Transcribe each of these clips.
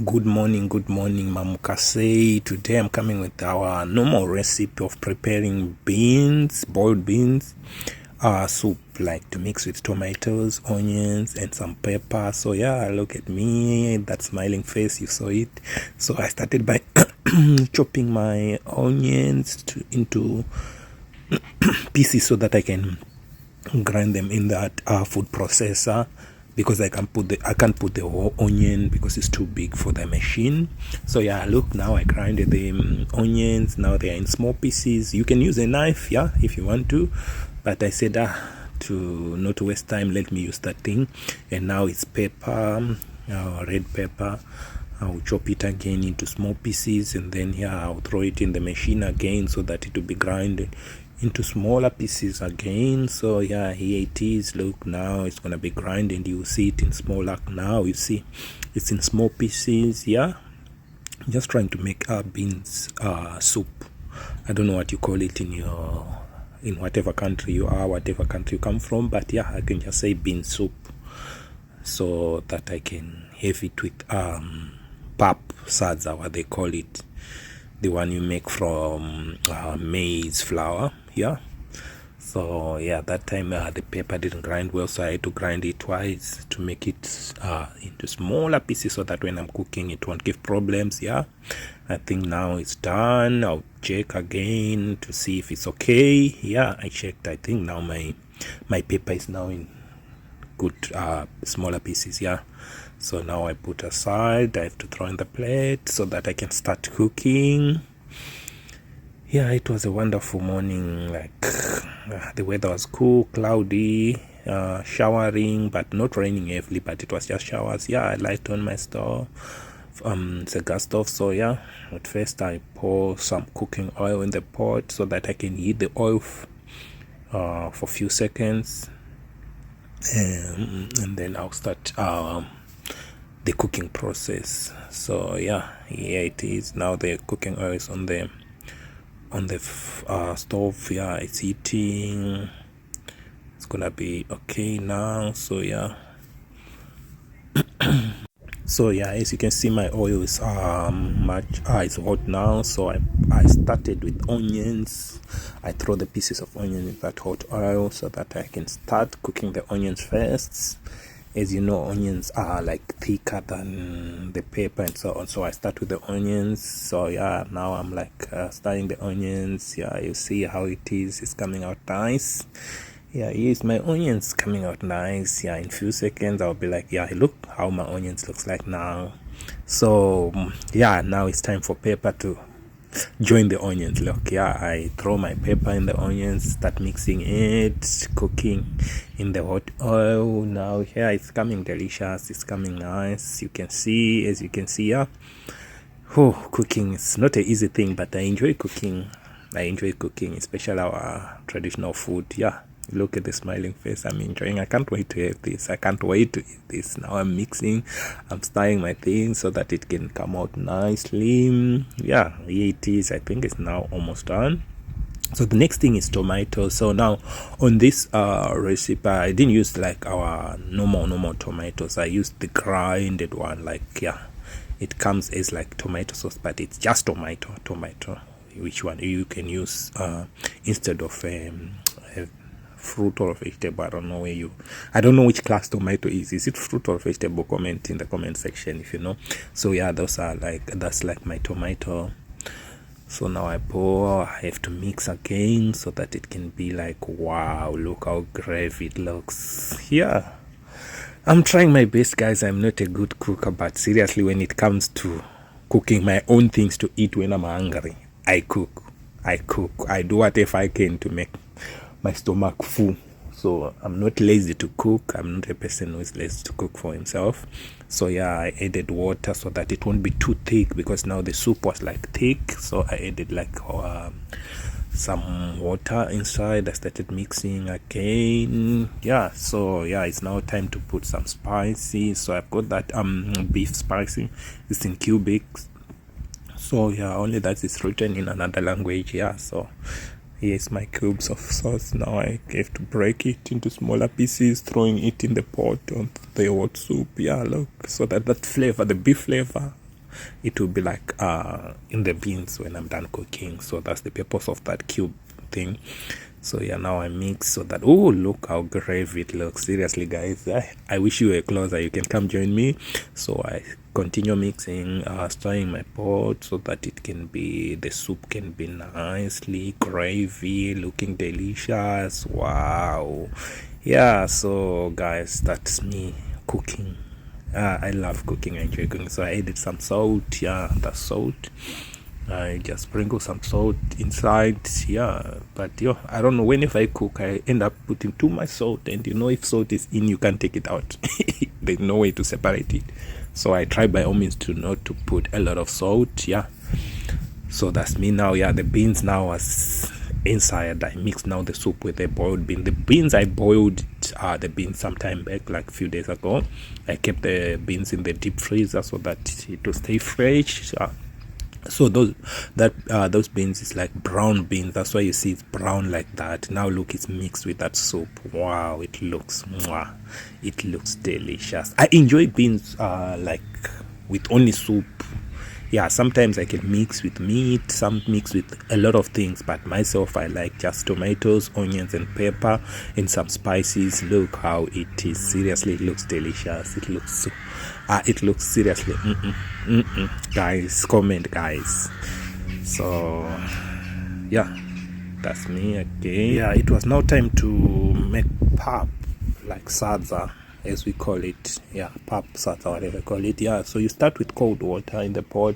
Good morning, Mamukase. Today I'm coming with our normal recipe of preparing beans, boiled beans, soup, like to mix with tomatoes, onions, and some pepper. So yeah, look at me, that smiling face, you saw it. So I started by chopping my onions into pieces so that I can grind them in that food processor, because I can't put the whole onion because it's too big for the machine. So yeah, look, now I grinded the onions. Now they are in small pieces. You can use a knife, yeah, if you want to, but I said to not waste time, let me use that thing. And now it's pepper, red pepper. I'll chop it again into small pieces, and then I'll throw it in the machine again so that it will be grinded into smaller pieces again. So yeah, here it is. Look, now it's gonna be grinded. You see it in smaller. Now you see it's in small pieces. Yeah, just trying to make beans soup. I don't know what you call it in whatever country you are, whatever country you come from, but yeah, I can just say bean soup so that I can have it with pap sadza, what they call it, the one you make from maize flour. Yeah, so yeah, that time the pepper didn't grind well, so I had to grind it twice to make it into smaller pieces so that when I'm cooking it won't give problems. Yeah, I think now it's done. I'll check again to see if it's okay. Yeah, I checked. I think now my pepper is now in good smaller pieces. Yeah, so now I put aside. I have to throw in the plate so that I can start cooking. Yeah, it was a wonderful morning. Like the weather was cool, cloudy, showering, but not raining heavily, but it was just showers. Yeah, I light on my stove. It's a gas stove. So yeah, at first I pour some cooking oil in the pot so that I can heat the oil for a few seconds, and then I'll start the cooking process. So yeah, here it is. Now the cooking oil is on the stove. Yeah, it's heating. It's gonna be okay now. So yeah, as you can see, my oil is it's hot now. So I started with onions. I throw the pieces of onion in that hot oil so that I can start cooking the onions first. As you know, onions are like thicker than the pepper and so on. So I start with the onions. So yeah, now I'm like starting the onions. Yeah, you see how it is. It's coming out nice. Yeah, here's my onions coming out nice. Yeah, in few seconds I'll be like, yeah, look how my onions looks like now. So yeah, now it's time for pepper to join the onions. Look, yeah, I throw my pepper in the onions, start mixing it, cooking in the hot oil. Now here it's coming delicious, it's coming nice. You can see, as you can see, yeah. Cooking is not an easy thing, but I enjoy cooking. Especially our traditional food. Yeah, look at the smiling face. I'm enjoying. I can't wait to have this. I can't wait to eat this. Now I'm mixing, I'm stirring my things so that it can come out nicely. Yeah, here it is. I think it's now almost done. So the next thing is tomatoes. So now on this recipe, I didn't use like our normal tomatoes. I used the grinded one. Like, yeah, it comes as like tomato sauce, but it's just tomato. Which one you can use instead of fruit or vegetable. I don't know which class tomato is it fruit or vegetable? Comment in the comment section if you know. So yeah, that's like my tomato. So now I have to mix again so that it can be like, wow, look how gravy it looks. Yeah, I'm trying my best, guys. I'm not a good cooker, but seriously, when it comes to cooking my own things to eat when I'm hungry, I cook. I do whatever I can to make my stomach full. So I'm not lazy to cook. I'm not a person who is lazy to cook for himself. So yeah, I added water so that it won't be too thick, because now the soup was like thick. So I added like some water inside. I started mixing again. Yeah, so yeah, it's now time to put some spices. So I've got that beef spicy. It's in cubics. So yeah, only that is written in another language. Yeah, so here's my cubes of sauce. Now I have to break it into smaller pieces, throwing it in the pot on the hot soup. Yeah, look, so that flavor, the beef flavor, it will be like in the beans when I'm done cooking. So that's the purpose of that cube thing. So yeah, now I mix so that, oh, look how gravy it looks. Seriously, guys, I wish you were closer. You can come join me. So I continue mixing, stirring my pot so that it can be, the soup can be nicely gravy, looking delicious. Wow. Yeah, so guys, that's me cooking. I love cooking. I enjoy cooking. So I added some salt. Yeah, the salt. I just sprinkle some salt inside. Yeah, but I don't know, when if I cook I end up putting too much salt, and if salt is in, you can't take it out. There's no way to separate it. So I try by all means to not to put a lot of salt. Yeah, so that's me now. Yeah, the beans now was inside. I mix now the soup with the boiled bean. The beans I boiled the beans sometime back, like a few days ago. I kept the beans in the deep freezer so that it will stay fresh. So those beans is like brown beans. That's why you see it's brown like that. Now look, it's mixed with that soup. Wow, it looks delicious. I enjoy beans like with only soup. Yeah, sometimes I can mix with meat, some mix with a lot of things, but myself I like just tomatoes, onions and pepper and some spices. Look how it is. Seriously, it looks delicious. It looks so it looks seriously guys, comment, guys. So yeah, that's me again. Yeah, it was now time to make pap, like sadza as we call it. Yeah, pap, sadza, whatever you call it. Yeah, so you start with cold water in the pot.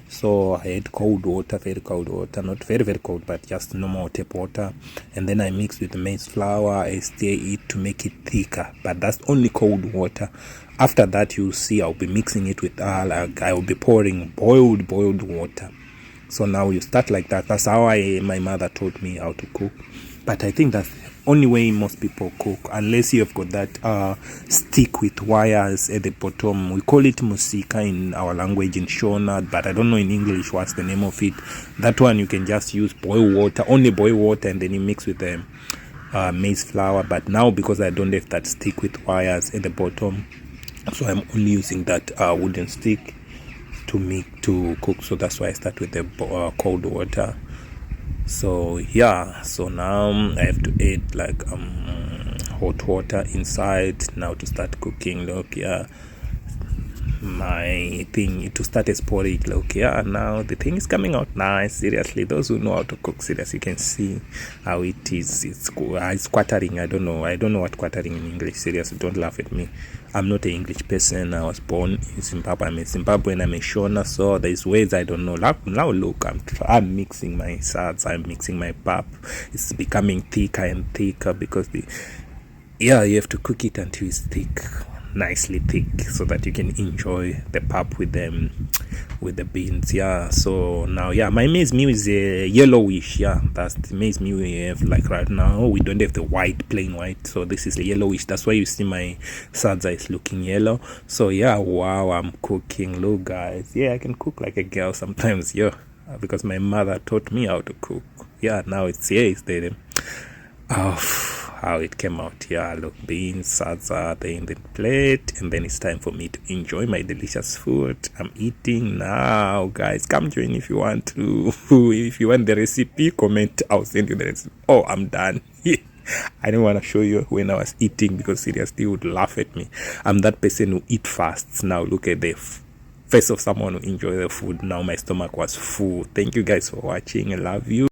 So I had cold water, very cold water, not very very cold, but just normal tap water, and then I mix with maize flour. I stir it to make it thicker, but that's only cold water. After that, you see I'll be mixing it with like I will be pouring boiled water. So now you start like that. That's how my mother taught me how to cook. But I think that's the only way most people cook, unless you have got that stick with wires at the bottom. We call it musika in our language in Shona, but I don't know in English what's the name of it. That one you can just use boil water, only boil water, and then you mix with the maize flour. But now, because I don't have that stick with wires at the bottom, so I'm only using that wooden stick to cook. So that's why I start with the cold water. So yeah, so now I have to add like hot water inside now to start cooking. Look, yeah, my thing to start as porridge. Look, yeah, now the thing is coming out nice. Seriously, those who know how to cook, seriously, you can see how it is. It's quartering. I don't know what quartering in English. Seriously, don't laugh at me. I'm not an English person. I was born in Zimbabwe. I'm a Zimbabwean. I'm a Shona. So there's ways I don't know. Now look, I'm mixing my salsa. I'm mixing my pap. It's becoming thicker and thicker because you have to cook it until it's thick, nicely thick, so that you can enjoy the pap with them, with the beans. Yeah, so now, yeah, my maize meal is yellowish. Yeah, that's the maize meal we have. Like right now we don't have the white, plain white, so this is yellowish. That's why you see my sadza is looking yellow. So yeah, wow, I'm cooking. Look, guys, yeah, I can cook like a girl sometimes. Yeah, because my mother taught me how to cook. Yeah, now it's the how it came out. Yeah, look, beans, salsa, they in the plate, and then it's time for me to enjoy my delicious food. I'm eating now, guys. Come join if you want to. If you want the recipe, comment, I'll send you the recipe. Oh, I'm done. I didn't want to show you when I was eating, because seriously you would laugh at me. I'm that person who eat fast. Now look at the face of someone who enjoy the food. Now my stomach was full. Thank you guys for watching. I love you.